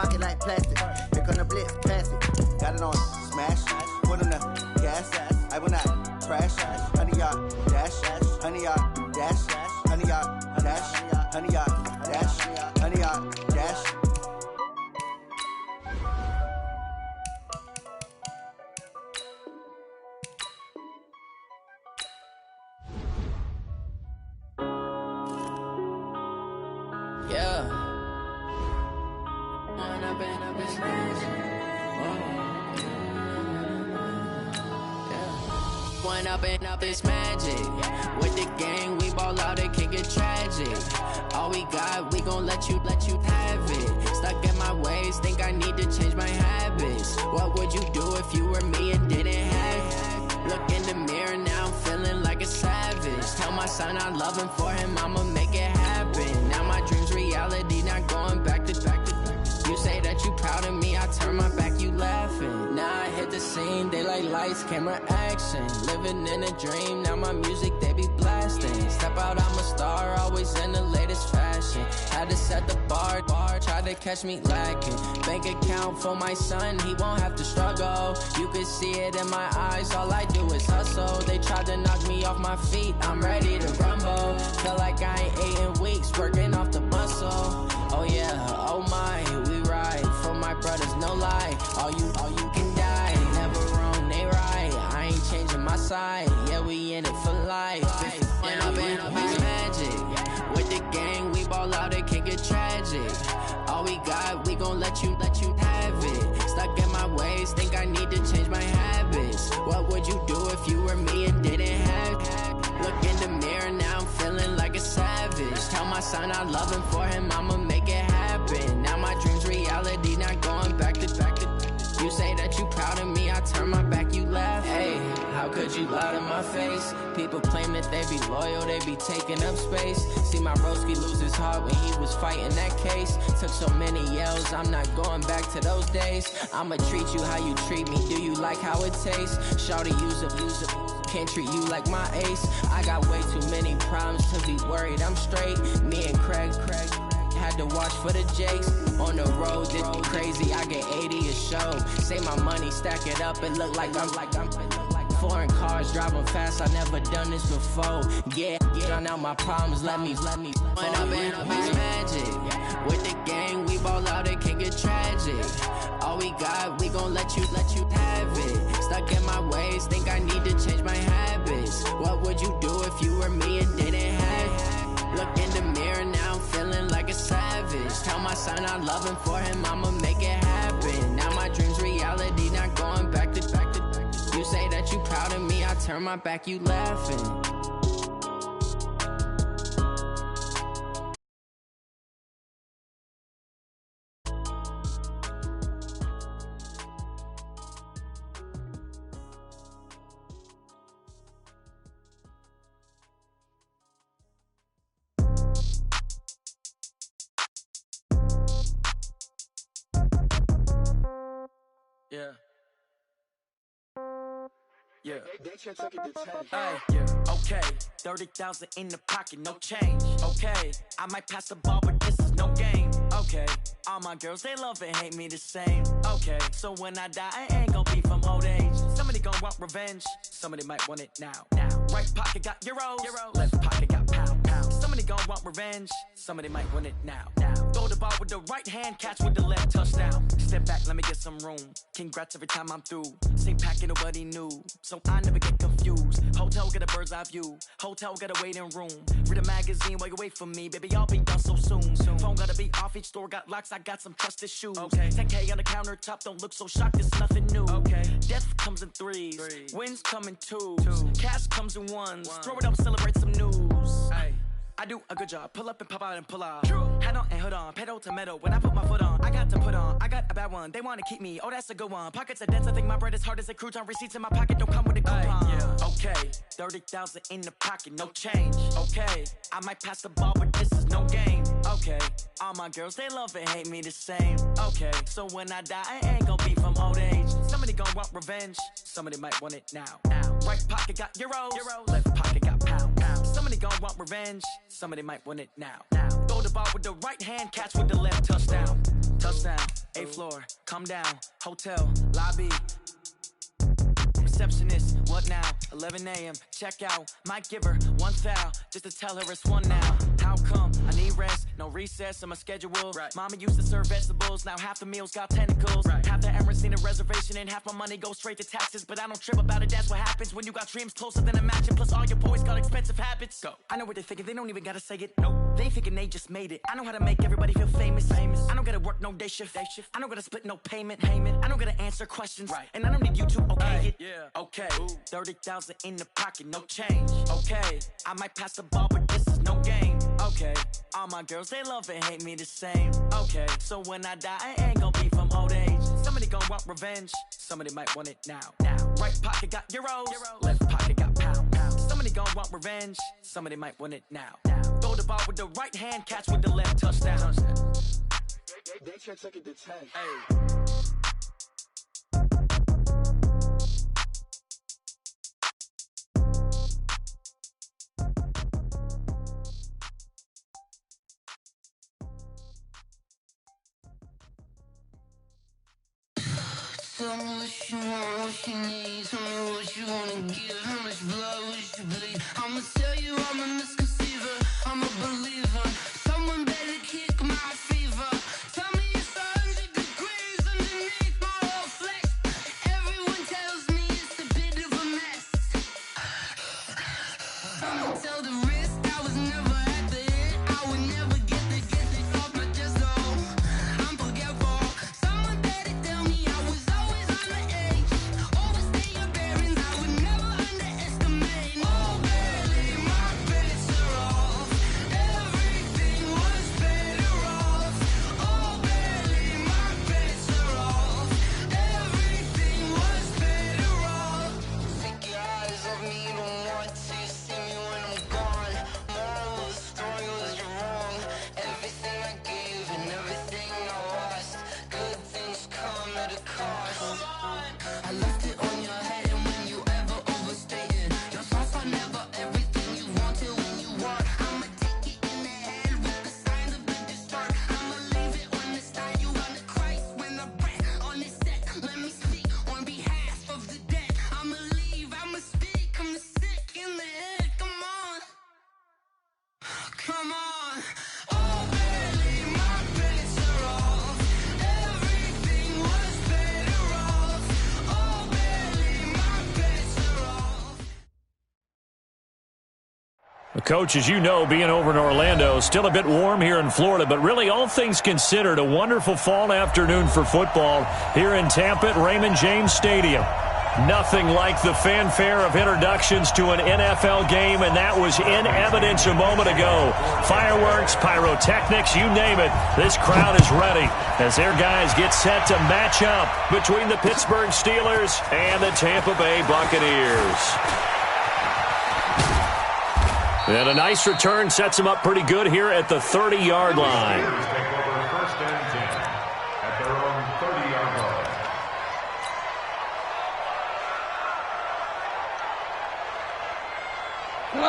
pocket like plastic. Here come the blitz, pass it. Got it on smash, put on the gas. I will not crash. Honey, y'all dash, honey, y'all dash, honey, y'all dash, honey, y'all dash, honey, y'all dash. Yeah. When I've been up this When I've been up this magic. With the gang, we ball out, it can get tragic. All we got, we gon' let you have it. Stuck in my ways, think I need to change my habits. What would you do if you were me and didn't have it? Look in the mirror, now I'm feeling like a savage. Tell my son I love him, for him I'ma make it happen. Now my dream's reality, not going back to. You say that you proud of me, I turn my back, you laughing. Now I hit the scene, daylight lights, camera action. Living in a dream, now my music, they be blasting. Step out, I'm a star, always in the latest fashion. Had to set the bar, try to catch me lacking. Bank account for my son, he won't have to struggle. You can see it in my eyes, all I do is hustle. They tried to knock me off my feet, I'm ready to rumble. Feel like I ain't ate in weeks, working off the muscle. Oh yeah, oh my, we ride for my brothers, no lie. All you can die, never wrong, they right. I ain't changing my side, yeah, we in it for life. When I've been up this magic. With the gang, we ball out, it can get tragic. All we got, we gon' let you have it. Stuck in my ways, think I need to change my habits. What would you do if you were me and didn't have it? Look in the mirror, now I'm feeling like a savage. Tell my son I love him, for him I'ma make it happen. Now my dream's reality, not going back to. You say that you proud of me, I turn my back, you laugh. Hey, how could you lie to my face? People claim that they be loyal, they be taking up space. See my broski lose his heart when he was fighting that case. Took so many yells, I'm not going back to those days. I'ma treat you how you treat me, do you like how it tastes? Shawty, use it. Can't treat you like my ace. I got way too many problems to be worried, I'm straight. Me and Craig had to watch for the Jakes. On the road, this crazy, I get 80 a show. Say my money, stack it up, it look like I'm foreign cars, driving fast, I never done this before. Yeah, drown out my problems, let me. When I've been up this magic. With the gang, we ball out, it can get tragic. All we got, we gon' let you have it. Stuck in my ways, think I need to change my habits. What would you do if you were me and didn't have it? Look in the mirror, now I'm feeling like a savage. Tell my son I love him, for him I'ma make it happen. Now my dream's reality, not going back to. You say that you proud of me, I turn my back, you laughing. Yeah. Hey, yeah. Okay, 30,000 in the pocket, no change. Okay, I might pass the ball, but this is no game. Okay, all my girls, they love and hate me the same. Okay, so when I die, I ain't gon' be from old age. Somebody gon' want revenge, somebody might want it now. Right pocket got euros, left pocket got pound. Somebody gon' want revenge, somebody might want it now. Throw the ball with the right hand, catch with the left, touchdown. Step back, let me get some room. Congrats every time I'm through. Same packet, nobody knew, so I never get confused. Hotel got a bird's eye view, hotel got a waiting room. Read a magazine while you wait for me, baby, I'll be done so soon. Phone gotta be off, each store got locks, I got some trusted shoes. 10K on the countertop, don't look so shocked, it's nothing new. Death comes in threes, wins come in twos. Cash comes in ones, throw it up, celebrate some news. I do a good job, pull up and pop out and pull off. Head on and hood on, pedal to metal. When I put my foot on, I got to put on. I got a bad one, they wanna keep me, oh that's a good one. Pockets are dense, I think my bread is hard as a crouton. Receipts in my pocket don't come with a coupon. Okay, 30,000 in the pocket, no change. Okay, I might pass the ball, but this is no game. Okay, all my girls, they love and hate me the same. Okay, so when I die, I ain't gon' be from old age. Somebody gon' want revenge, somebody might want it now. Right pocket got euros, left pocket got pound. Somebody gon' want revenge, somebody might want it now. Throw the ball with the right hand, catch with the left, touchdown. Touchdown, 8th floor, come down, hotel, lobby. Receptionist, what now? 11 a.m. check out. Might give her one foul just to tell her it's one now. How come? I need rest, no recess on my schedule. Right. Mama used to serve vegetables, now half the meals got tentacles. Right. Half the Emirates need a reservation and half my money goes straight to taxes. But I don't trip about it, that's what happens when you got dreams closer than a match. Plus all your boys got expensive habits. Go. I know what they're thinking, they don't even gotta say it. Nope. They thinking they just made it. I know how to make everybody feel famous. I don't gotta work no day shift. I don't gotta split no payment. I don't gotta answer questions. Right. And I don't need you to okay it. Yeah. Okay, 30,000 in the pocket, no change. Okay, I might pass the ball, but this is no game. Okay, all my girls, they love and hate me the same. Okay, so when I die, I ain't gonna be from old age. Somebody gon' want revenge, somebody might want it now. Right pocket got euros, left pocket got pounds. Somebody gon' want revenge, somebody might want it now. Throw the ball with the right hand, catch with the left, touchdown. They can't take it to 10. Hey. Tell me what you want, what you need. Tell me what you wanna give. How much blood would you bleed? I'ma tell you I'm a misconceiver. I'm a believer. Someone better kick my fever. Tell me it's 100 degrees underneath my whole flesh. Everyone tells me it's a bit of a mess. I'ma tell the risk I was never at the end. I would never get the off my chest. Oh, I'm forgetful. Someone better tell me I was always on the edge. Overstay your bearings, I would never underestimate. Oh, barely my bets are off. Everything was better off. Oh, barely my bets are off. Everything was better off. Take your eyes off me, don't want to see me when I'm gone. Moral of the story was you're wrong. Everything I gave and everything I lost. Good things come at a cost. I left it on your head, and when you ever overstay it, your thoughts are never everything you wanted when you want. I'ma take it in the head with the signs of the distort. I'ma leave it on the side. You wanna Christ when the breath on the set. Let me speak on behalf of the dead. I'ma leave, I'ma speak. I'm the sick in the head. Come on, come on. Oh, barely my bets are off. Everything was better off. Oh, barely my bets are off. Coach, as you know, being over in Orlando, still a bit warm here in Florida, but really all things considered, a wonderful fall afternoon for football here in Tampa at Raymond James Stadium. Nothing like the fanfare of introductions to an NFL game, and that was in evidence a moment ago. Fireworks, pyrotechnics, you name it. This crowd is ready as their guys get set to match up between the Pittsburgh Steelers and the Tampa Bay Buccaneers. And a nice return sets them up pretty good here at the 30-yard line. Take over first and 10 at their own 30-yard line.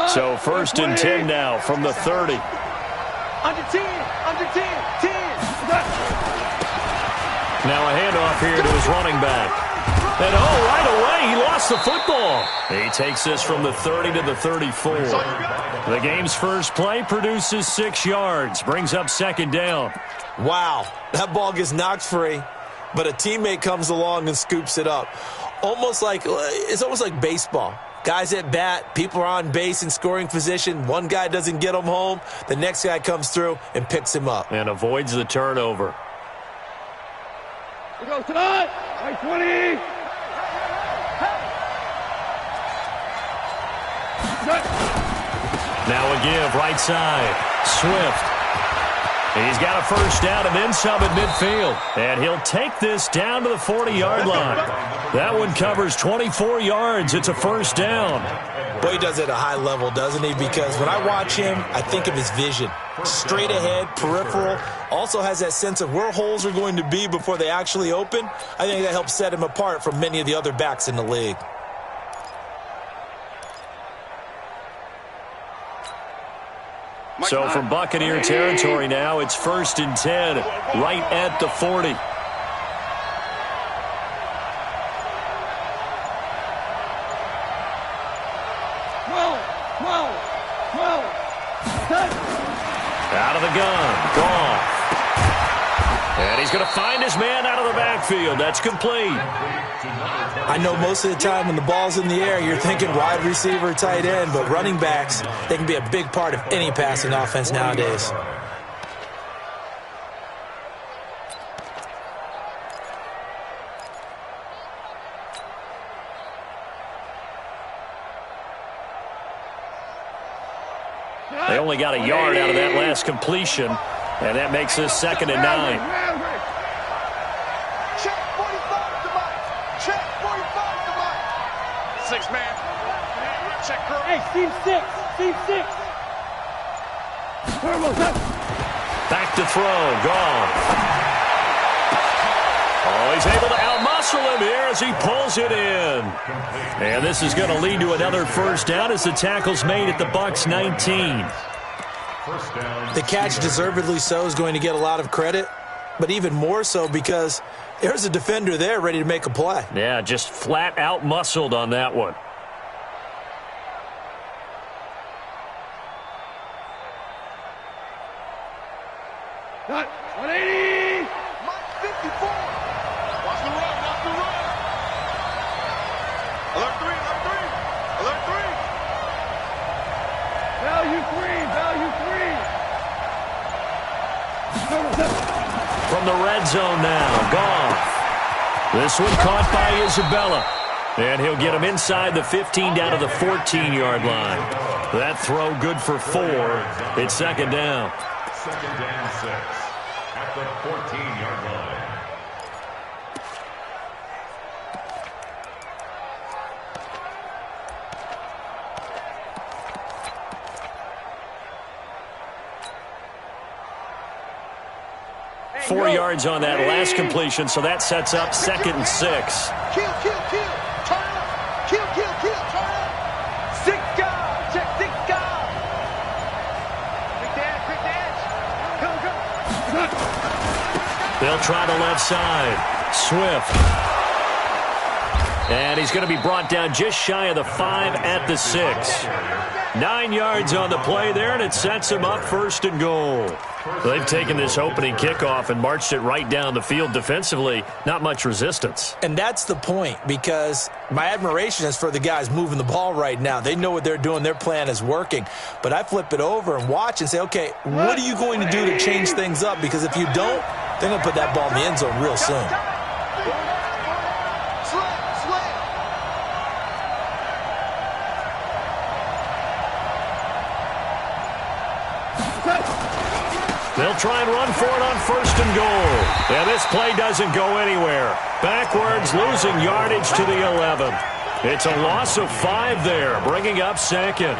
So first and 10 now from the 30. Under 10, 10. Now a handoff here to his running back. And right away, he lost the football. He takes this from the 30 to the 34. The game's first play produces 6 yards, brings up second down. Wow, that ball gets knocked free, but a teammate comes along and scoops it up. It's almost like baseball. Guys at bat, people are on base in scoring position. One guy doesn't get him home. The next guy comes through and picks him up. And avoids the turnover. Here goes tonight. Right 20. Now a give, right side. Swift. He's got a first down and then some at midfield. And he'll take this down to the 40-yard line. That one covers 24 yards. It's a first down. Boy, he does it at a high level, doesn't he? Because when I watch him, I think of his vision. Straight ahead, peripheral. Also has that sense of where holes are going to be before they actually open. I think that helps set him apart from many of the other backs in the league. So from Buccaneer territory now, it's 1st and 10, right at the 40. Out of the gun, Goff. And he's going to find his man out of the backfield. That's complete. I know most of the time when the ball's in the air, you're thinking wide receiver, tight end, but running backs, they can be a big part of any passing offense nowadays. They only got a yard out of that last completion, and that makes this 2nd and 9. Check 45 to Mike. Check 45 to Mike. 6-man. Check her. Hey, Steve 6. Steve 6. Back to throw. Gone. Oh, he's able to outmuscle him here as he pulls it in. And this is going to lead to another 1st down as the tackle's made at the Bucs 19. The catch, deservedly so, is going to get a lot of credit, but even more so because there's a defender there ready to make a play. Yeah, just flat out muscled on that one. Cut. 180. Mike 54. Watch the run. Watch the run. Alert 3. Alert 3. Alert 3. Value 3. Value 3. From the red zone now, Goff. This one caught by Isabella. And he'll get him inside the 15 down to the 14-yard line. That throw good for 4. It's 2nd down. 2nd and 6 at the 14-yard line. Hey, 4 yards on that last completion, so that sets up 2nd and 6. Kill, kill, kill. Turn up. Kill, kill, kill. Turn up. 6 guys. Check 6 guys. Quick dash, quick dash. Come, come. They'll try the left side. Swift. And he's going to be brought down just shy of the 5 at the 6. 9 yards on the play there, and it sets him up 1st and goal. They've taken this opening kickoff and marched it right down the field defensively. Not much resistance. And that's the point, because my admiration is for the guys moving the ball right now. They know what they're doing. Their plan is working. But I flip it over and watch and say, okay, what are you going to do to change things up? Because if you don't, they're going to put that ball in the end zone real soon. They'll try and run for it on 1st and goal. And this play doesn't go anywhere. Backwards, losing yardage to the 11. It's a loss of 5 there, bringing up 2nd.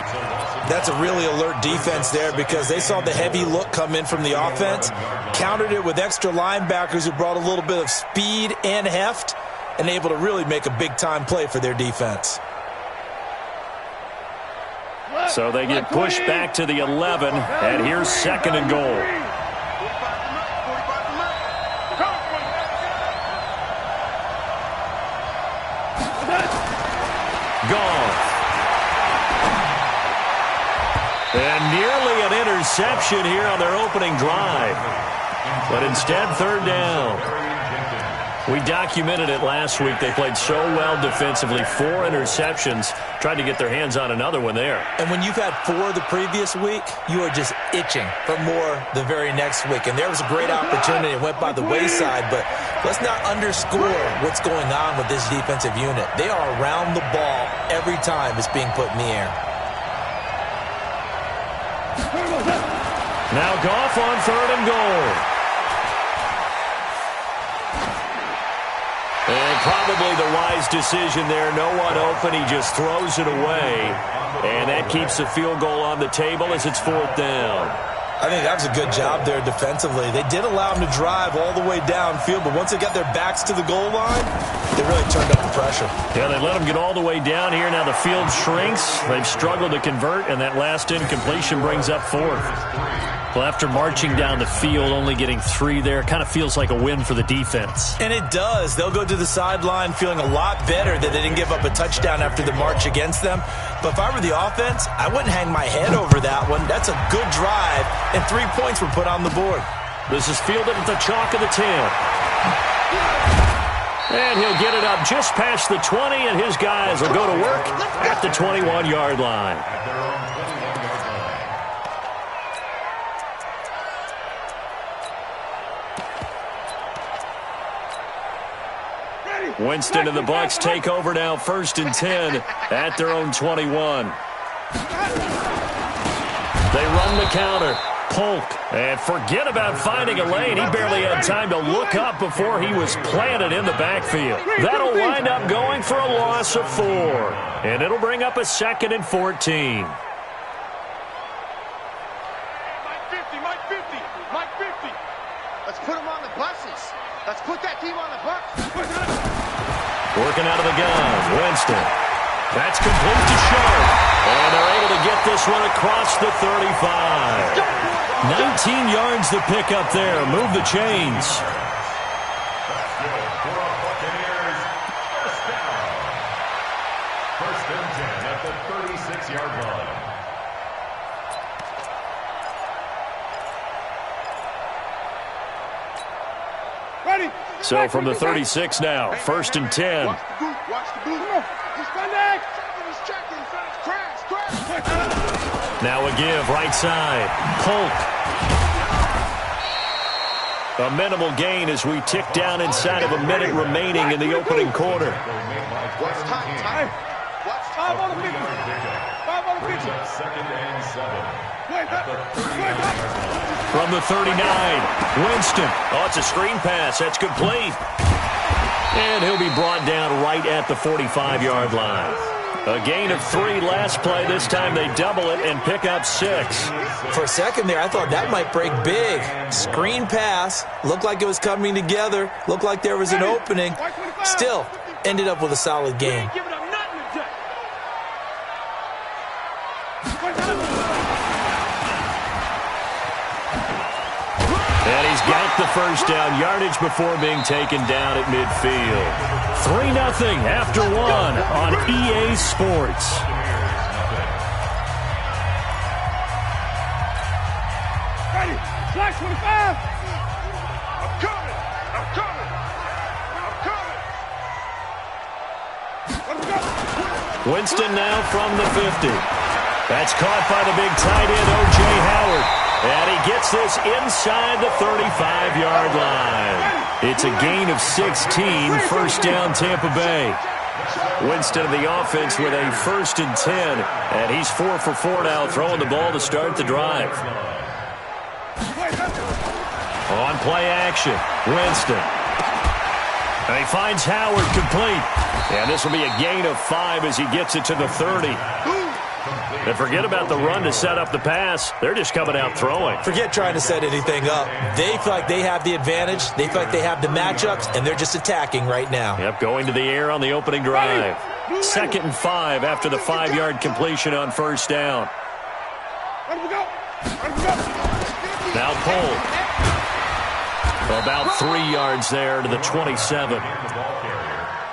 That's a really alert defense there because they saw the heavy look come in from the offense, countered it with extra linebackers who brought a little bit of speed and heft, and able to really make a big-time play for their defense. So they get pushed back to the 11, and here's 2nd and goal. Goff. And nearly an interception here on their opening drive. But instead, 3rd down. We documented it last week. They played so well defensively. 4 interceptions. Tried to get their hands on another one there. And when you've had 4 the previous week, you are just itching for more the very next week. And there was a great opportunity. It went by the wayside. But let's not underscore what's going on with this defensive unit. They are around the ball every time it's being put in the air. Now Goff on 3rd and goal. And probably the wise decision there. No one open. He just throws it away. And that keeps the field goal on the table as it's 4th down. I think that was a good job there defensively. They did allow them to drive all the way downfield, but once they got their backs to the goal line, they really turned up the pressure. Yeah, they let them get all the way down here. Now the field shrinks. They've struggled to convert, and that last incompletion brings up fourth. Well, after marching down the field, only getting 3 there, kind of feels like a win for the defense. And it does. They'll go to the sideline feeling a lot better that they didn't give up a touchdown after the march against them. But if I were the offense, I wouldn't hang my head over that one. That's a good drive, and 3 points were put on the board. This is fielded at the chalk of the 10. And he'll get it up just past the 20, and his guys will go to work at the 21-yard line. Winston and the Bucs take over now, 1st and 10 at their own 21. They run the counter. Polk, and forget about finding a lane. He barely had time to look up before he was planted in the backfield. That'll wind up going for a loss of 4, and it'll bring up a 2nd and 14. Mike 50. Let's put him on the buses. Let's put that team on the bus. Working out of the gun, Winston. That's complete to Sharp. And they're able to get this one across the 35. 19 yards to pick up there. Move the chains. First and 10 at the 36-yard line. So from the 36 now, 1st and 10. Watch the boot. He's connect. He's checking. Crash. Now a give, right side. Polk. A minimal gain as we tick down inside of a minute remaining in the opening quarter. Watch time. Watch time on the 50. 5 on the 50. Second and 7. From the 39, Winston. Oh, it's a screen pass. That's complete. And he'll be brought down right at the 45-yard line. A gain of 3 last play. This time they double it and pick up 6. For a second there, I thought that might break big. Screen pass. Looked like it was coming together. Looked like there was an opening. Still, ended up with a solid gain. And he's got the first down, yardage before being taken down at midfield. 3-0 after 1 on EA Sports. Ready. Flash 25. I'm coming. Winston now from the 50. That's caught by the big tight end, O.J. Howard. And he gets this inside the 35-yard line. It's a gain of 16, first down Tampa Bay. Winston in the offense with a 1st and 10. And he's 4 for 4 now, throwing the ball to start the drive. On play action, Winston. And he finds Howard complete. And this will be a gain of 5 as he gets it to the 30. And forget about the run to set up the pass. They're just coming out throwing. Forget trying to set anything up. They feel like they have the advantage. They feel like they have the matchups, and they're just attacking right now. Yep, going to the air on the opening drive. 2nd and 5 after the 5-yard completion on first down. Now Polk. About 3 yards there to the 27.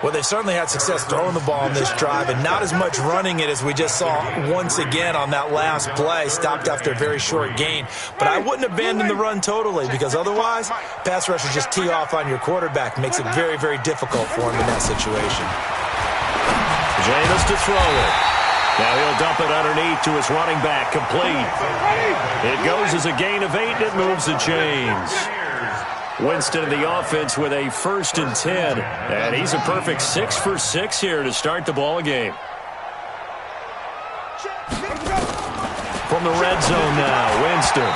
Well, they certainly had success throwing the ball on this drive and not as much running it as we just saw once again on that last play. Stopped after a very short gain. But I wouldn't abandon the run totally because otherwise, pass rushers just tee off on your quarterback. Makes it very, very difficult for him in that situation. Jameis to throw it. Now he'll dump it underneath to his running back. Complete. It goes as a gain of 8 and it moves the chains. Winston in the offense with a 1st and 10. And he's a perfect 6 for 6 here to start the ball game. From the red zone now, Winston.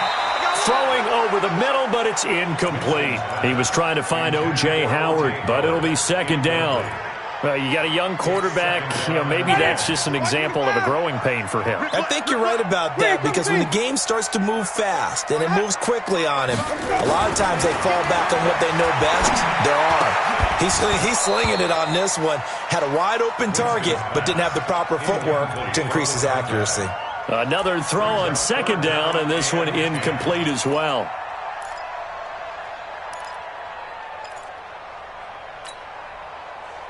Throwing over the middle, but it's incomplete. He was trying to find O.J. Howard, but it'll be 2nd down. Well, you got a young quarterback. Maybe that's just an example of a growing pain for him. I think you're right about that, because when the game starts to move fast and it moves quickly on him, a lot of times they fall back on what they know best, their arm. He's slinging it on this one. Had a wide-open target, but didn't have the proper footwork to increase his accuracy. Another throw on second down, and this one incomplete as well.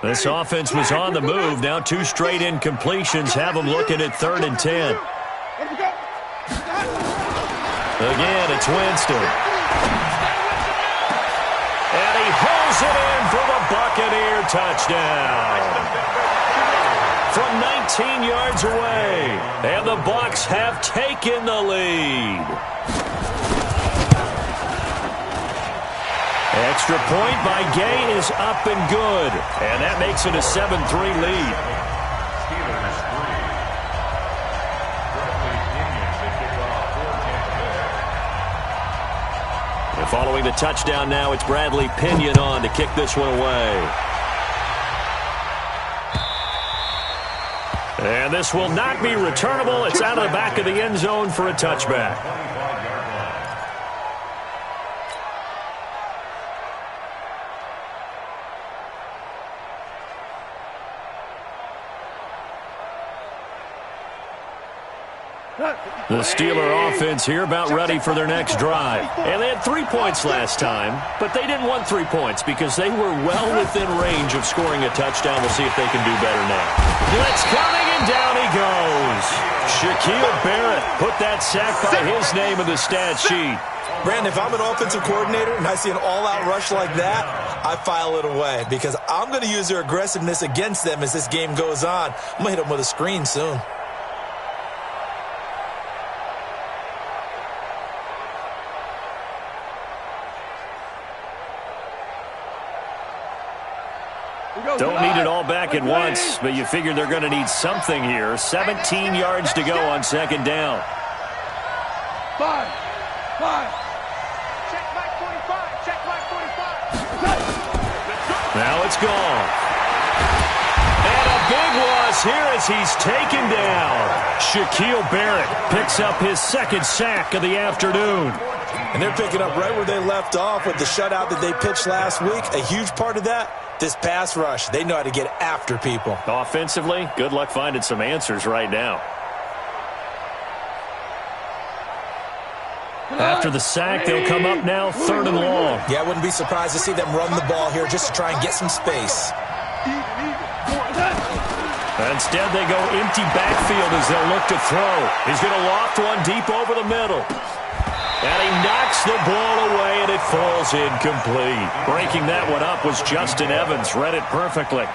This offense was on the move. Now 2 straight incompletions have them looking at 3rd and 10. Again, it's Winston. And he pulls it in for the Buccaneer touchdown. From 19 yards away. And the Bucs have taken the lead. Extra point by Gay is up and good. And that makes it a 7-3 lead. And following the touchdown now, it's Bradley Pinion on to kick this one away. And this will not be returnable. It's out of the back of the end zone for a touchback. The Steeler offense here about ready for their next drive. And they had 3 points last time, but they didn't want 3 points because they were well within range of scoring a touchdown. We'll see if they can do better now. Blitz coming, and down he goes. Shaquille Barrett put that sack by his name in the stat sheet. Brandon, if I'm an offensive coordinator and I see an all-out rush like that, I file it away because I'm going to use their aggressiveness against them as this game goes on. I'm going to hit them with a screen soon. Don't need it all back at once, but you figure they're going to need something here. 17 yards to go on second down. 5. Check back 45. Check back 45. Now it's gone. And a big loss here as he's taken down. Shaquille Barrett picks up his 2nd sack of the afternoon. And they're picking up right where they left off with the shutout that they pitched last week. A huge part of that, this pass rush. They know how to get after people. Offensively, good luck finding some answers right now. After the sack, they'll come up now 3rd and long. Yeah, I wouldn't be surprised to see them run the ball here just to try and get some space. Instead, they go empty backfield as they'll look to throw. He's going to loft one deep over the middle. And he knocks the ball away, and it falls incomplete. Breaking that one up was Justin Evans. Read it perfectly.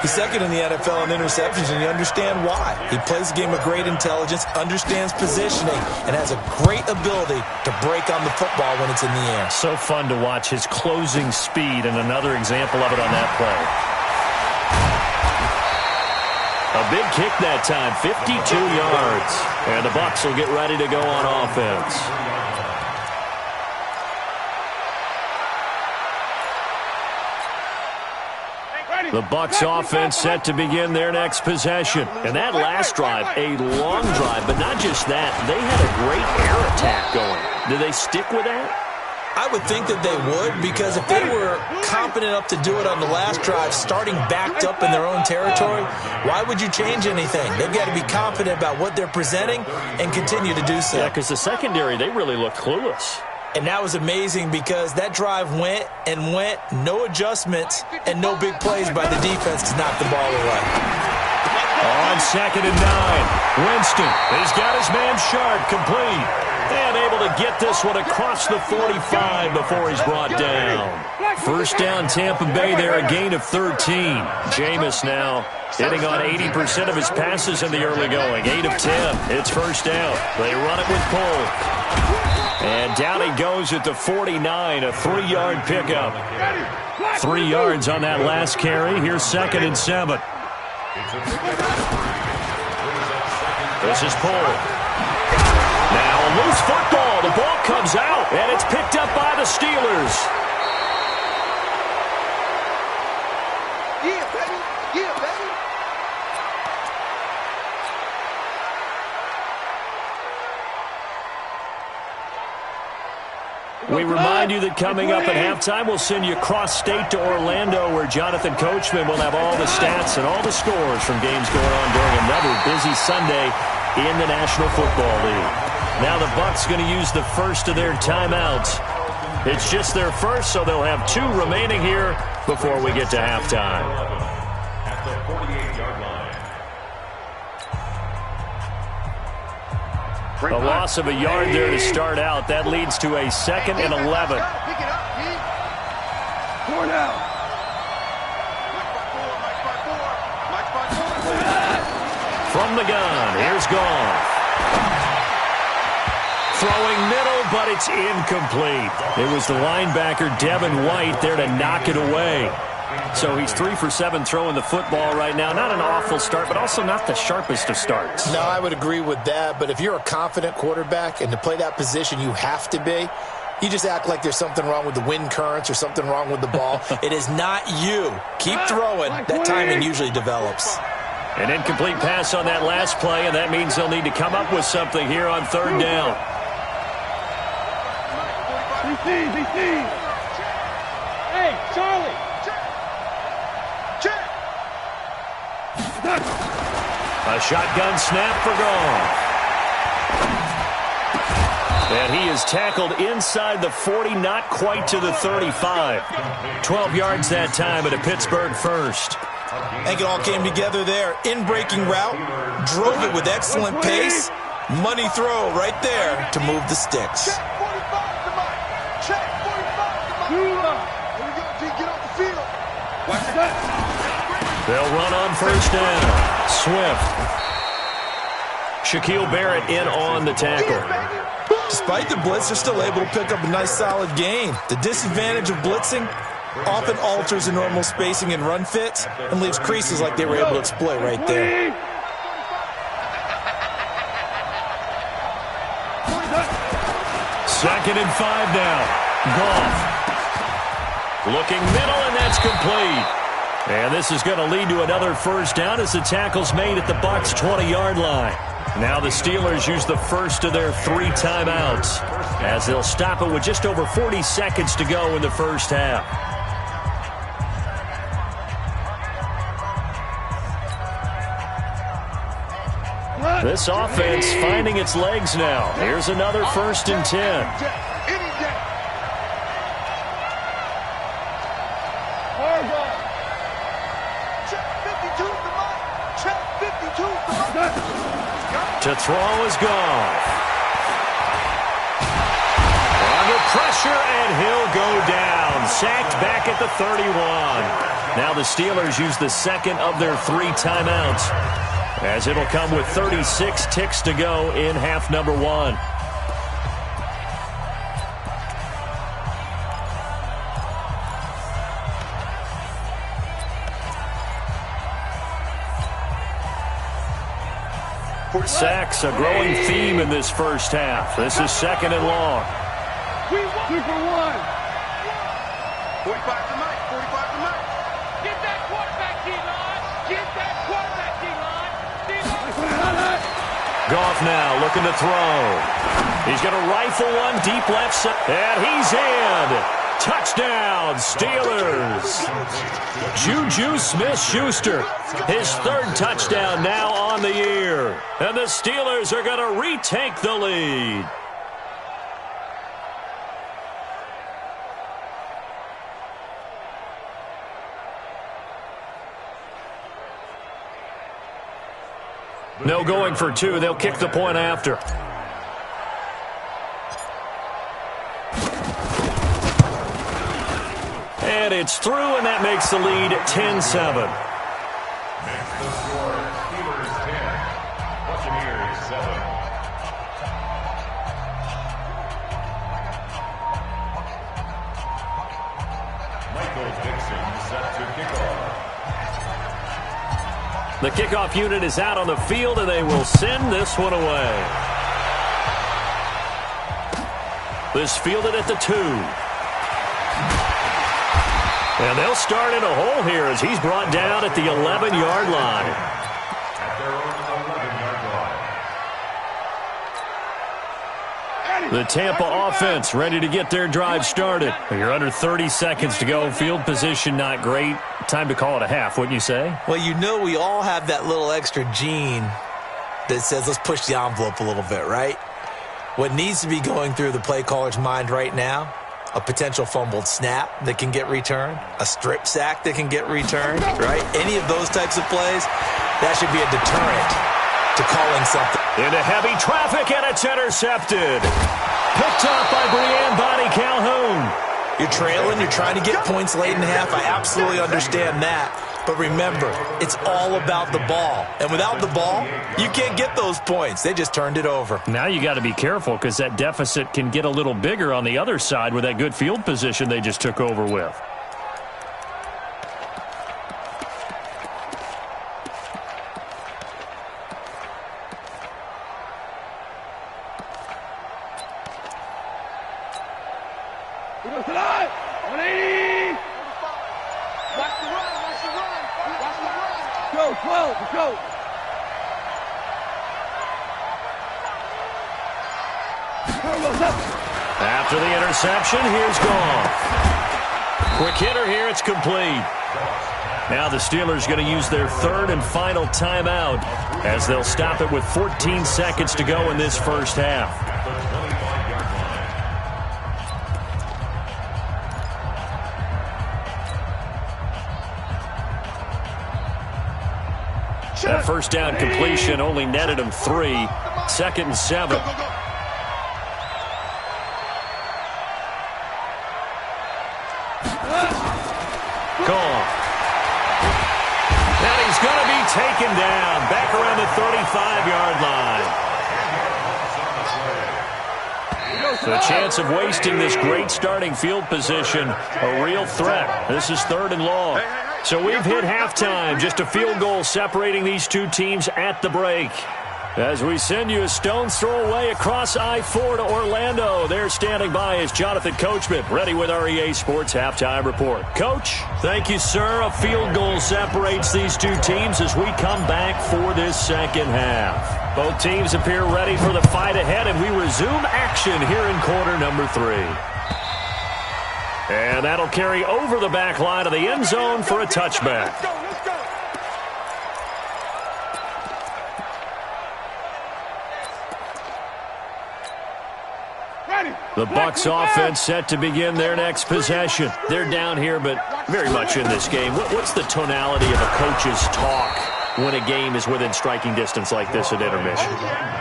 He's 2nd in the NFL in interceptions, and you understand why. He plays the game with great intelligence, understands positioning, and has a great ability to break on the football when it's in the air. So fun to watch his closing speed, and another example of it on that play. A big kick that time, 52 yards. And the Bucs will get ready to go on offense. The Bucs offense set to begin their next possession. And that last drive, a long drive, but not just that. They had a great air attack going. Do they stick with that? I would think that they would, because if they were confident enough to do it on the last drive, starting backed up in their own territory, why would you change anything? They've got to be confident about what they're presenting and continue to do so. Yeah, because the secondary, they really looked clueless. And that was amazing because that drive went and went, no adjustments and no big plays by the defense to knock the ball away. On 2nd and 9, Winston has got his man Sharp complete. And able to get this one across the 45 before he's brought down. First down, Tampa Bay there, a gain of 13. Jameis now hitting on 80% of his passes in the early going. 8 of 10. It's first down. They run it with Cole. And down he goes at the 49, a 3-yard pickup. 3 yards on that last carry. Here's 2nd and 7. This is Cole. Now a loose football. The ball comes out, and it's picked up by the Steelers. We remind you that coming up at halftime, we'll send you cross-state to Orlando, where Jonathan Coachman will have all the stats and all the scores from games going on during another busy Sunday in the National Football League. Now the Bucs going to use the first of their timeouts. It's just their first, so they'll have 2 remaining here before we get to halftime. At the 48-yard line. A loss of a yard there to start out. That leads to a 2nd and 11. Pick it up, Pete. 4 down. From the gun, here's Goff. Throwing middle, but it's incomplete. It was the linebacker, Devin White, there to knock it away. So he's 3 for 7 throwing the football right now. Not an awful start, but also not the sharpest of starts. No, I would agree with that. But if you're a confident quarterback and to play that position you have to be, you just act like there's something wrong with the wind currents or something wrong with the ball. It is not you. Keep throwing. That timing usually develops. An incomplete pass on that last play, and that means they'll need to come up with something here on 3rd down. DC. Hey, Charlie. Check. A shotgun snap for Goff. And he is tackled inside the 40, not quite to the 35. 12 yards that time at a Pittsburgh first. I think it all came together there. In-breaking route, drove it with excellent pace. Money throw right there to move the sticks. Check 45 to Mike. Check 45 to Mike. Here we go, T. Get off the field. Watch that. They'll run on 1st down. Swift. Shaquille Barrett in on the tackle. Despite the blitz, they're still able to pick up a nice solid gain. The disadvantage of blitzing often alters the normal spacing and run fits and leaves creases like they were able to exploit right there. Second and 5 now. Goff. Looking middle, and that's complete. And this is going to lead to another 1st down as the tackle's made at the Bucs' 20-yard line. Now the Steelers use the first of their 3 timeouts as they'll stop it with just over 40 seconds to go in the first half. This offense finding its legs now. Here's another 1st and 10. To throw is Goff. Under pressure, and he'll go down. Sacked back at the 31. Now the Steelers use the 2nd of their 3 timeouts, as it'll come with 36 ticks to go in half number 1. Sacks, a growing theme in this first half. This is 2nd and long. 2 for 1. 45 to Mike. 45 to Mike. Get that quarterback, D-line. Get that quarterback, D-line. Goff now looking to throw. He's going to rifle one deep left side, and he's in. Touchdown, Steelers. Juju Smith-Schuster, his 3rd touchdown now on the year. And the Steelers are going to retake the lead. No going for 2. They'll kick the point after. And it's through, and that makes the lead 10-7. Makes the score Steelers 10, Buccaneers 7. Michael Dixon set to kick off. The kickoff unit is out on the field, and they will send this one away. This fielded at the 2. And they'll start in a hole here as he's brought down at the 11-yard line. At their own 11-yard line. The Tampa offense ready to get their drive started. You're under 30 seconds to go. Field position not great. Time to call it a half, wouldn't you say? Well, you know we all have that little extra gene that says let's push the envelope a little bit, right? What needs to be going through the play caller's mind right now, a potential fumbled snap that can get returned, a strip sack that can get returned, right? Any of those types of plays, that should be a deterrent to calling something. Into heavy traffic, and it's intercepted. Picked up by Breanne Bonnie Calhoun. You're trailing, you're trying to get points late in half. I absolutely understand that. But remember, it's all about the ball. And without the ball, you can't get those points. They just turned it over. Now you got to be careful because that deficit can get a little bigger on the other side with that good field position they just took over with. After the interception, here's Goff. Quick hitter here, it's complete. Now the Steelers going to use their third and final timeout as they'll stop it with 14 seconds to go in this first half. That first down completion only netted him 3. 2nd and 7. Gone. And he's going to be taken down back around the 35-yard line. The chance of wasting this great starting field position, a real threat. This is 3rd and long. So we've hit halftime, just a field goal separating these two teams at the break. As we send you a stone's throw away across I-4 to Orlando. There standing by is Jonathan Coachman, ready with our EA Sports Halftime Report. Coach, thank you, sir. A field goal separates these two teams as we come back for this second half. Both teams appear ready for the fight ahead, and we resume action here in quarter number 3. And that'll carry over the back line of the end zone for a touchback. The Bucs offense set to begin their next possession. They're down here, but very much in this game. What's the tonality of a coach's talk when a game is within striking distance like this at intermission?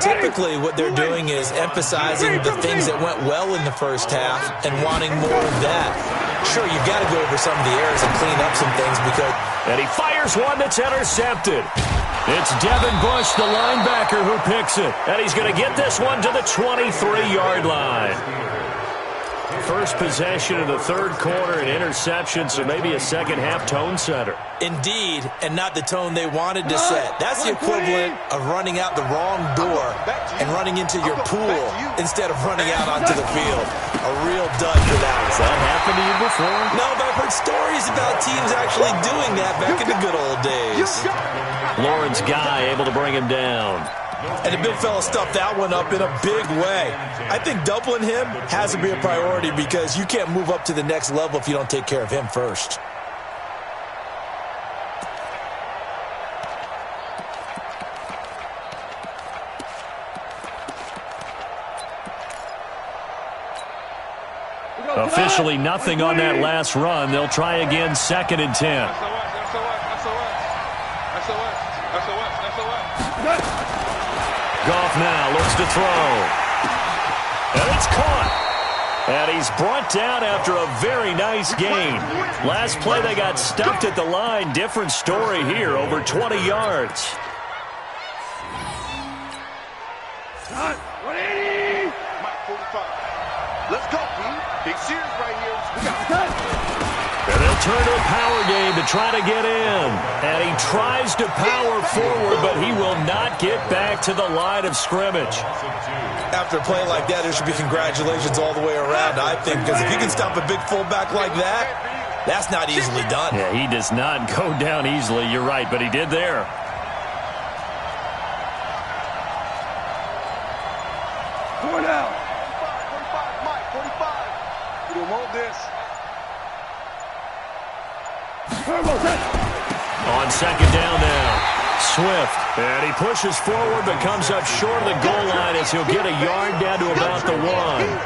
Typically, what they're doing is emphasizing the things that went well in the first half and wanting more of that. Sure, you've got to go over some of the errors and clean up some things because... And he fires one that's intercepted. It's Devin Bush, the linebacker, who picks it. And he's going to get this one to the 23-yard line. First possession of the third quarter, an interception, so maybe a second-half tone setter. Indeed, and not the tone they wanted to set. That's the equivalent of running out the wrong door and running into your pool instead of running out onto the field. A real dud for that. Has that happened to you before? No, but I've heard stories about teams actually doing that back in the good old days. Lawrence Guy able to bring him down. And the big fella stuffed that one up in a big way. I think doubling him has to be a priority because you can't move up to the next level if you don't take care of him first. Officially nothing on that last run. They'll try again, 2nd and 10. Goff now looks to throw. And it's caught. And he's brought down after a very nice gain. Last play they got stuffed at the line. Different story here, over 20 yards. Let's go, Big Sears right here. We got And they'll turn to a power game to try to get in. And he tries to power forward, but he will not get back to the line of scrimmage. After a play like that, there should be congratulations all the way around, I think, because if you can stop a big fullback like that, that's not easily done. Yeah, he does not go down easily. You're right, but he did there. Going out. this. On second down now. Swift, and he pushes forward but comes up short of the goal line as he'll get a yard down to about the 1.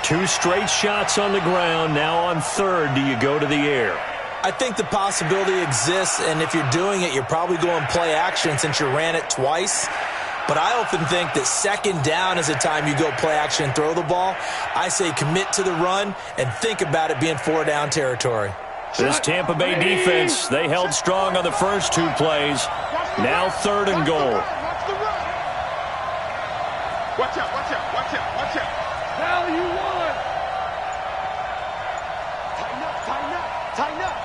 2 straight shots on the ground. Now on third, do you go to the air? I think the possibility exists, and if you're doing it, you're probably going play action since you ran it twice. But I often think that second down is the time you go play action and throw the ball. I say commit to the run and think about it being 4-down territory. This Tampa Bay defense, they held strong on the first 2 plays. Now third and goal. Watch out, watch out, watch out, watch out. Value 1. Tighten up, tighten up, tighten up.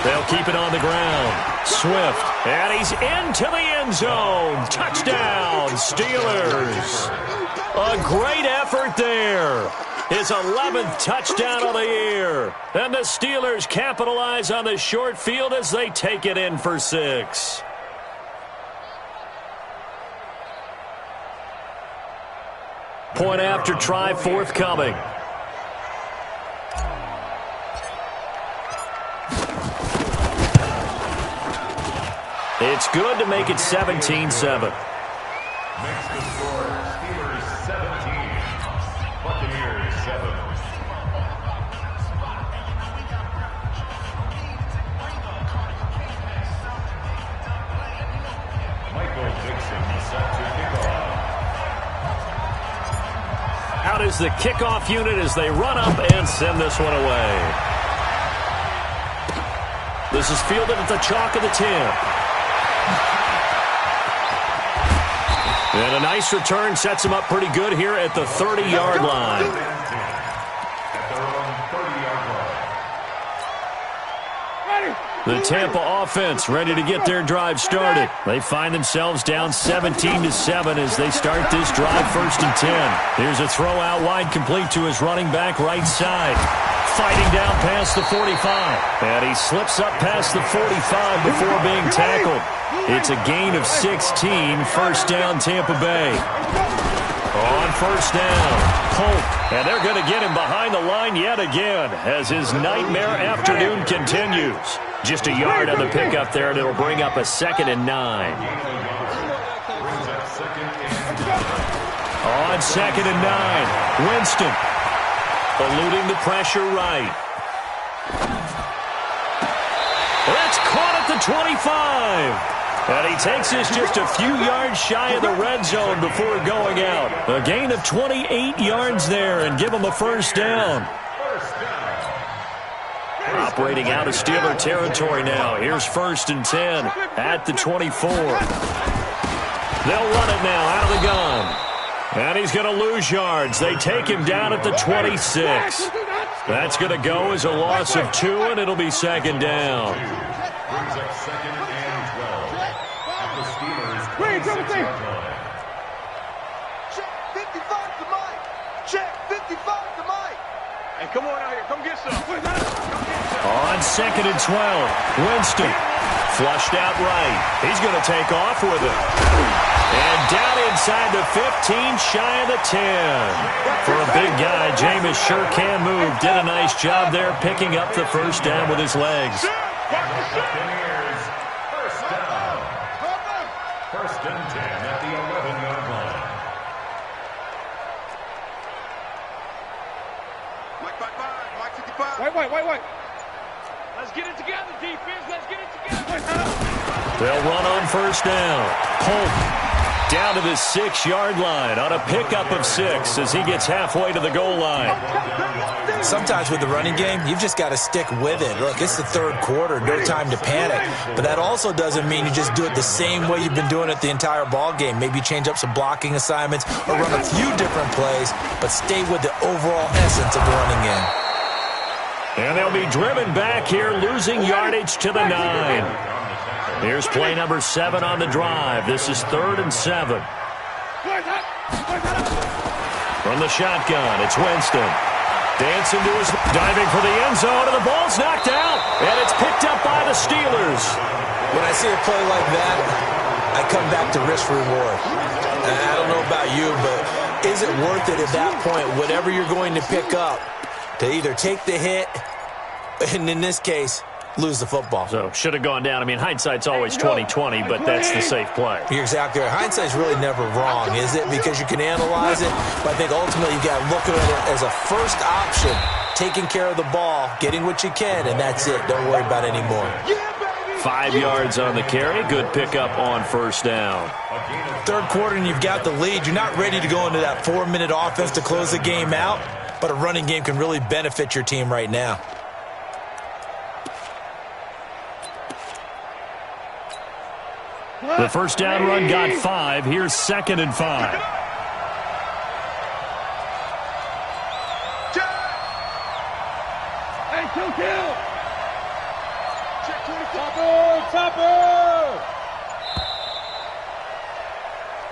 They'll keep it on the ground. Swift, and he's into the end zone. Touchdown, Steelers. A great effort there. His 11th touchdown of the year. And the Steelers capitalize on the short field as they take it in for 6. Point after try forthcoming. It's good to make it 17-7. Makes the score Steelers 17, Buccaneers 7. Michael Dixon set to kick off. Out is the kickoff unit as they run up and send this one away. This is fielded at the chalk of the 10. And a nice return sets him up pretty good here at the 30-yard line. At their own 30-yard line. The Tampa offense ready to get their drive started. They find themselves down 17-7 as they start this drive 1st and 10. Here's a throw out wide complete to his running back right side. Fighting down past the 45. And he slips up past the 45 before being tackled. It's a gain of 16, first down Tampa Bay. On first down, Polk, and they're going to get him behind the line yet again as his nightmare afternoon continues. Just a yard on the pickup there, and it'll bring up a 2nd and 9. On 2nd and 9, Winston eluding the pressure right. That's caught at the 25. And he takes this just a few yards shy of the red zone before going out. A gain of 28 yards there and give him a first down. Operating out of Steeler territory now. Here's 1st and 10 at the 24. They'll run it now out of the gun. And he's going to lose yards. They take him down at the 26. That's going to go as a loss of 2, and it'll be 2nd down. Brings up 2nd and 12. At the Steelers' 26-yard line. Check 55 to Mike. Check 55 to Mike. Hey, come on out here. Come get some. On 2nd and 12, Winston flushed out right. He's going to take off with it. And down inside the 15, shy of the 10. For a big guy, Jameis sure can move. Did a nice job there picking up the first down with his legs. Buccaneers, first down. 1st and 10 at the 11-yard line. Mike 55. Wait. Let's get it together, defense. Let's get it together. They'll run on first down. Polk down to the 6-yard line on a pickup of 6 as he gets halfway to the goal line. Sometimes with the running game, you've just got to stick with it. Look, it's the 3rd quarter, no time to panic. But that also doesn't mean you just do it the same way you've been doing it the entire ball game. Maybe change up some blocking assignments or run a few different plays, but stay with the overall essence of the running game. And they'll be driven back here, losing yardage to the 9. Here's play number 7 on the drive. This is 3rd and 7. From the shotgun, it's Winston. Dancing to his, diving for the end zone, and the ball's knocked out. And it's picked up by the Steelers. When I see a play like that, I come back to risk reward. I don't know about you, but is it worth it at that point, whatever you're going to pick up, to either take the hit, and in this case, lose the football? So, should have gone down. I mean, hindsight's always 20/20, but that's the safe play. You're exactly right. Hindsight's really never wrong, is it? Because you can analyze it, but I think ultimately you got to look at it as a first option, taking care of the ball, getting what you can, and that's it. Don't worry about any more. 5 yards on the carry. Good pickup on first down. Third quarter and you've got the lead. You're not ready to go into that 4-minute offense to close the game out, but a running game can really benefit your team right now. The first down run got 5. Here's 2nd and 5. Hey, kill. Check 20. Topper.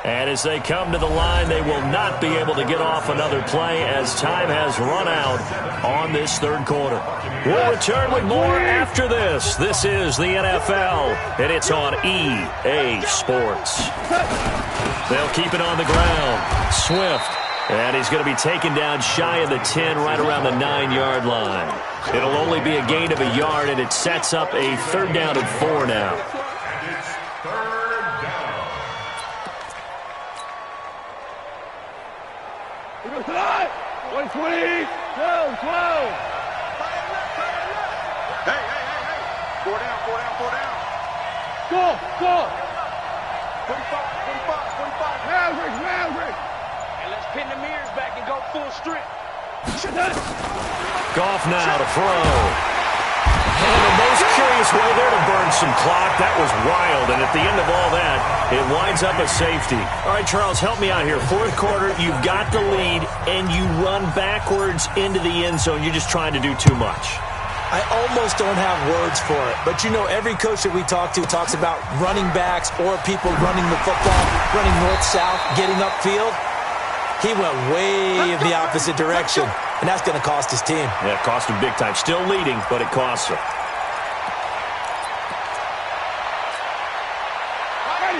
And as they come to the line, they will not be able to get off another play as time has run out on this third quarter. We'll return with more after this. This is the NFL, and it's on EA Sports. They'll keep it on the ground. Swift, and he's going to be taken down shy of the 10, right around the 9-yard line. It'll only be a gain of a yard, and it sets up a 3rd down and 4 now. Tonight, 120, 12. Hey. 4 down. Go. 45. Maverick. And let's pin the mirrors back and go full strip. Goff now to throw. And the most curious way there to burn some clock. That was wild. And at the end of all that, it winds up a safety. All right, Charles, help me out here. Fourth quarter, you've got the lead, and you run backwards into the end zone. You're just trying to do too much. I almost don't have words for it. But, you know, every coach that we talk to talks about running backs or people running the football, running north-south, getting upfield. He went way in the opposite direction, and that's going to cost his team. Yeah, it cost him big time. Still leading, but it costs him.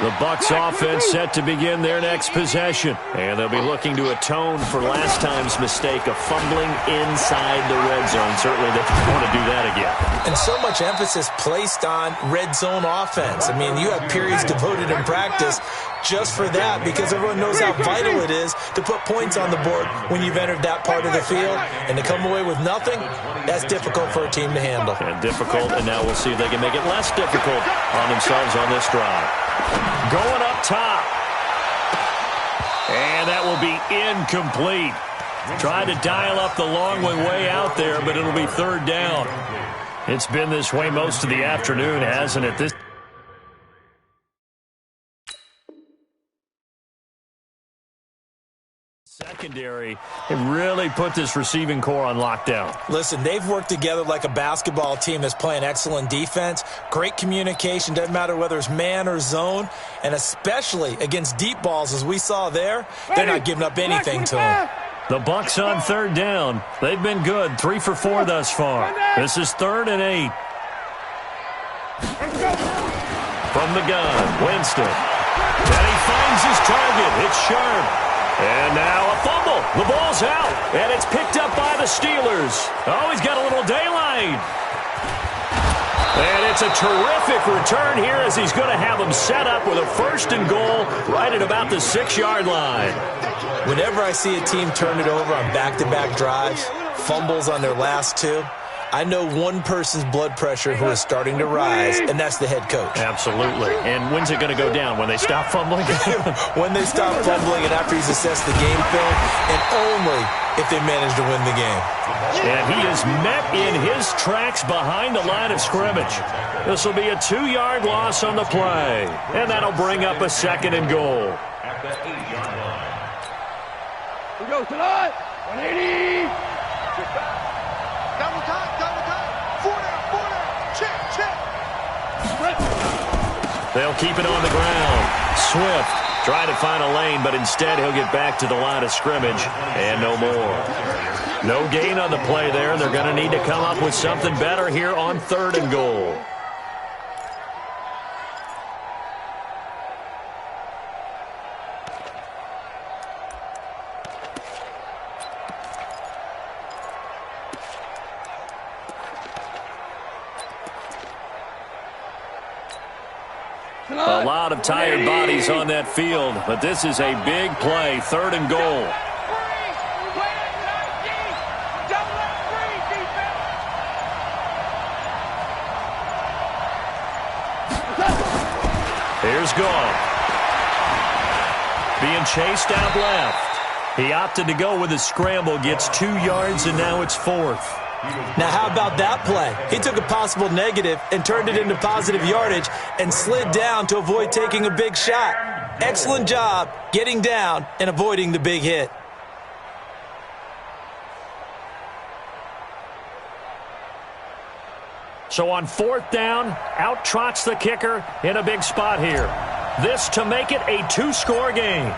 The Bucs offense set to begin their next possession. And they'll be looking to atone for last time's mistake of fumbling inside the red zone. Certainly they don't want to do that again. And so much emphasis placed on red zone offense. I mean, you have periods devoted in practice just for that because everyone knows how vital it is to put points on the board when you've entered that part of the field. And to come away with nothing, that's difficult for a team to handle. And difficult, and now we'll see if they can make it less difficult on themselves on this drive. Going up top. And that will be incomplete. Tried to dial up the long one way out there, but it'll be 3rd down. It's been this way most of the afternoon, hasn't it? This secondary, it really put this receiving core on lockdown. Listen, they've worked together like a basketball team that's playing excellent defense. Great communication, doesn't matter whether it's man or zone, and especially against deep balls, as we saw there, they're not giving up anything to them. The Bucs on 3rd down. They've been good, 3 for 4 thus far. This is 3rd and 8. From the gun, Winston. And he finds his target. It's sharp. And now a fumble. The ball's out, and it's picked up by the Steelers. Oh, he's got a little daylight. And it's a terrific return here as he's going to have them set up with a 1st and goal right at about the 6-yard line. Whenever I see a team turn it over on back-to-back drives, fumbles on their last 2, I know one person's blood pressure who is starting to rise, and that's the head coach. Absolutely. And when's it going to go down? When they stop fumbling? When they stop fumbling and after he's assessed the game film, and only if they manage to win the game. And he is met in his tracks behind the line of scrimmage. This will be a 2-yard loss on the play, and that'll bring up a 2nd and goal. We go tonight. 180. Double time. 4 down. Check. They'll keep it on the ground. Swift trying to find a lane, but instead he'll get back to the line of scrimmage and no more. No gain on the play there. They're going to need to come up with something better here on 3rd and goal. A lot of tired bodies on that field, but this is a big play, 3rd and goal. Here's Goff. Being chased out left. He opted to go with a scramble, gets 2 yards, and now it's 4th. Now, how about that play? He took a possible negative and turned it into positive yardage and slid down to avoid taking a big shot. Excellent job getting down and avoiding the big hit. So on 4th down, out trots the kicker in a big spot here. This to make it a 2-score game.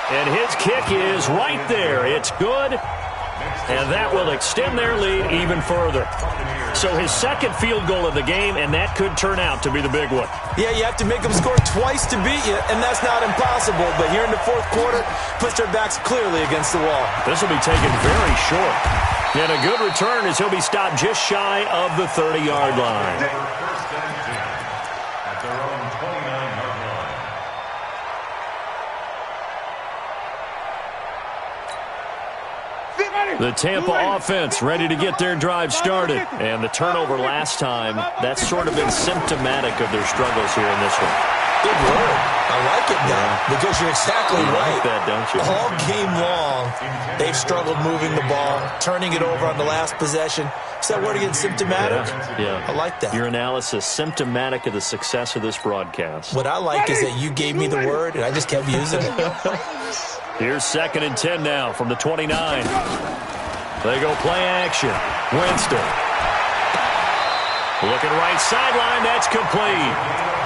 And his kick is right there. It's good, and that will extend their lead even further. So his 2nd field goal of the game, and that could turn out to be the big one. Yeah, you have to make them score twice to beat you, and that's not impossible. But here in the 4th quarter, puts their backs clearly against the wall. This will be taken very short. And a good return as he'll be stopped just shy of the 30-yard line. At their own 29-yard line. The Tampa offense ready to get their drive started. And the turnover last time, that's sort of been symptomatic of their struggles here in this one. Good word. I like it now because you're exactly right. Like that, don't you? All game long, they've struggled moving the ball, turning it over on the last possession. Is that word again, symptomatic? Yeah. I like that. Your analysis, symptomatic of the success of this broadcast. What I like is that you gave me the word, and I just kept using it. Here's 2nd and 10 now from the 29. They go play action. Winston. Looking right sideline. That's complete.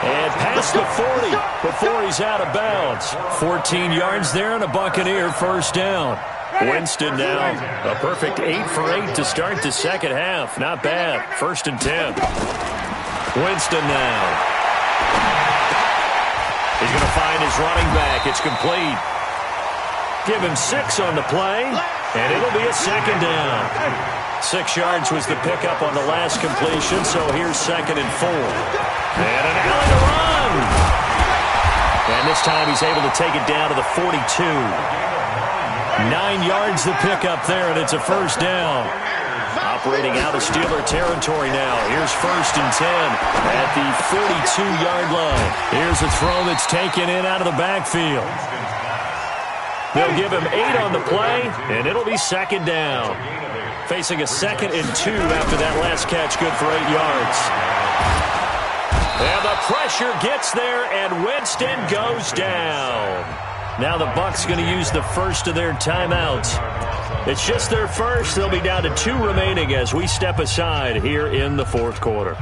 And past the 40 before he's out of bounds. 14 yards there and a Buccaneer 1st down. Winston now a perfect 8 for 8 to start the 2nd half. Not bad. 1st and 10. Winston now. He's going to find his running back. It's complete. Give him 6 on the play, and it'll be a 2nd down. 6 yards was the pickup on the last completion, so here's 2nd and 4. And an alley to run. And this time he's able to take it down to the 42. 9 yards the pickup there, and it's a 1st down. Operating out of Steeler territory now. Here's 1st and 10 at the 42-yard line. Here's a throw that's taken in out of the backfield. They'll give him 8 on the play, and it'll be 2nd down. Facing a 2nd and 2 after that last catch, good for 8 yards. And the pressure gets there, and Winston goes down. Now the Bucs going to use the first of their timeouts. It's just their first. They'll be down to 2 remaining as we step aside here in the 4th quarter.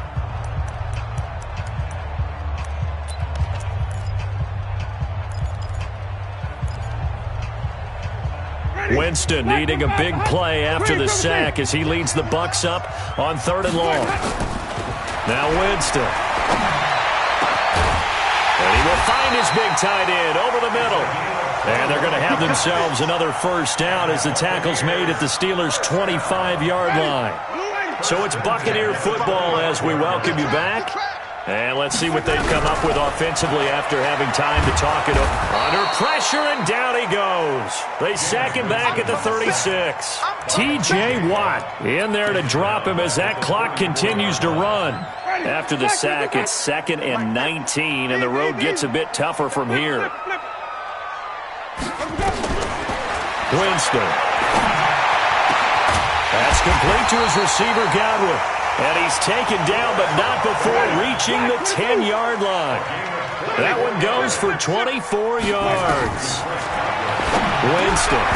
Winston needing a big play after the sack as he leads the Bucs up on 3rd and long. Now Winston. And he will find his big tight end over the middle. And they're going to have themselves another 1st down as the tackle's made at the Steelers' 25-yard line. So it's Buccaneer football as we welcome you back. And let's see what they've come up with offensively after having time to talk it up. Under pressure, and down he goes. They sack him back at the 36. T.J. Watt in there to drop him as that clock continues to run. After the sack, it's 2nd and 19, and the road gets a bit tougher from here. Winston. That's complete to his receiver, Godwin. And he's taken down, but not before reaching the 10-yard line. That one goes for 24 yards. Winston.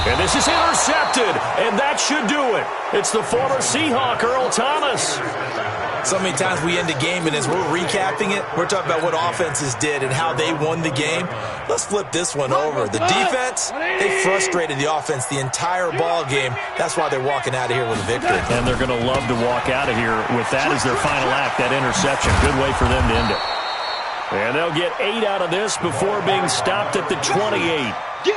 And this is intercepted, and that should do it. It's the former Seahawk, Earl Thomas. So many times we end a game, and as we're recapping it, we're talking about what offenses did and how they won the game. Let's flip this one over. The defense, they frustrated the offense the entire ball game. That's why they're walking out of here with a victory. And they're going to love to walk out of here with that as their final act, that interception. Good way for them to end it. And they'll get 8 out of this before being stopped at the 28.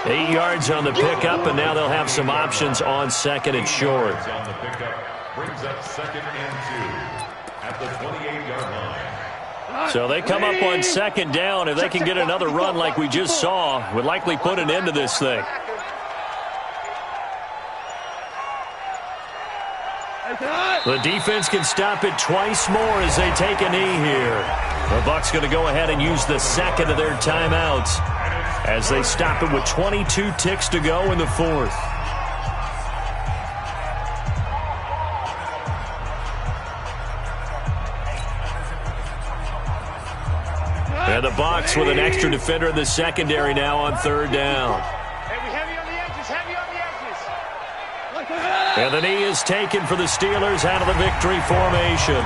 8 yards on the pickup, and now they'll have some options on 2nd and short. brings up 2nd and 2 at the 28-yard line. So they come up on 2nd down. If they can get another run like we just saw, would likely put an end to this thing. The defense can stop it twice more as they take a knee here. The Bucs going to go ahead and use the second of their timeouts as they stop it with 22 ticks to go in the 4th. And the Bucs with an extra defender in the secondary now on 3rd down. And the knee is taken for the Steelers out of the victory formation.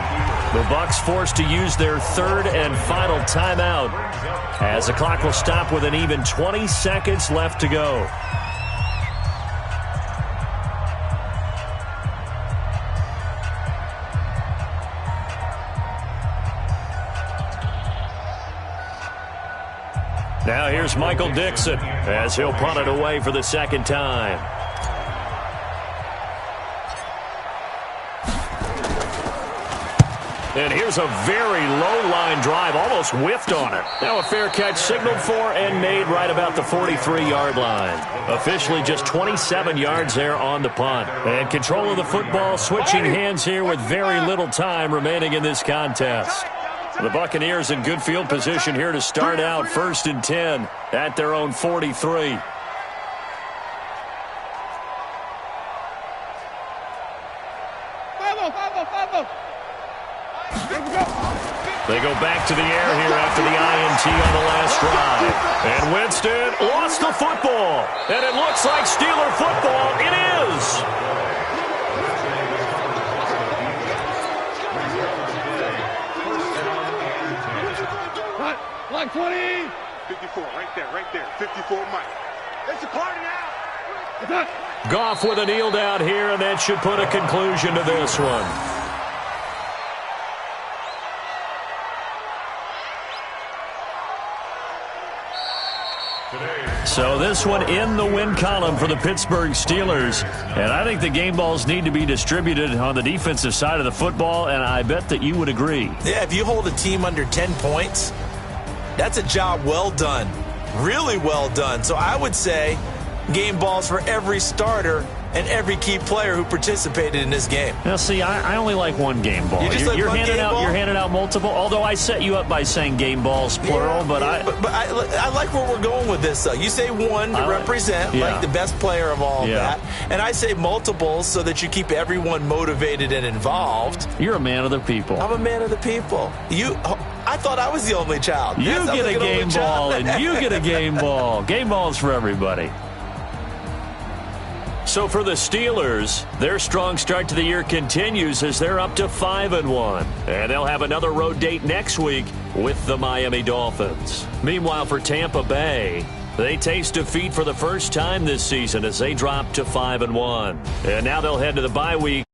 The Bucs forced to use their 3rd and final timeout as the clock will stop with an even 20 seconds left to go. Now here's Michael Dixon as he'll punt it away for the 2nd time. And here's a very low-line drive, almost whiffed on it. Now a fair catch signaled for and made right about the 43-yard line. Officially just 27 yards there on the punt. And control of the football switching hands here with very little time remaining in this contest. The Buccaneers in good field position here to start out 1st and 10 at their own 43. They go back to the air here after the INT on the last drive. And Winston lost the football. And it looks like Steeler football. It is. Line 20. 54, right there. 54, Mike. It's a party now. Goff with a kneel down here, and that should put a conclusion to this one. So this one in the win column for the Pittsburgh Steelers. And I think the game balls need to be distributed on the defensive side of the football, and I bet that you would agree. Yeah, if you hold a team under 10 points, that's a job well done. Really well done. So I would say game balls for every starter and every key player who participated in this game. Now, see, I only like one game ball. You're handing out multiple. Although I set you up by saying game balls plural, yeah, but I like where we're going with this. Though you say one to represent like the best player of all that, and I say multiples so that you keep everyone motivated and involved. You're a man of the people. I'm a man of the people. I thought I was the only child. You get a game ball, and you get a game ball. Game balls for everybody. So for the Steelers, their strong start to the year continues as they're up to 5-1. And they'll have another road date next week with the Miami Dolphins. Meanwhile, for Tampa Bay, they taste defeat for the first time this season as they drop to 5-1. And now they'll head to the bye week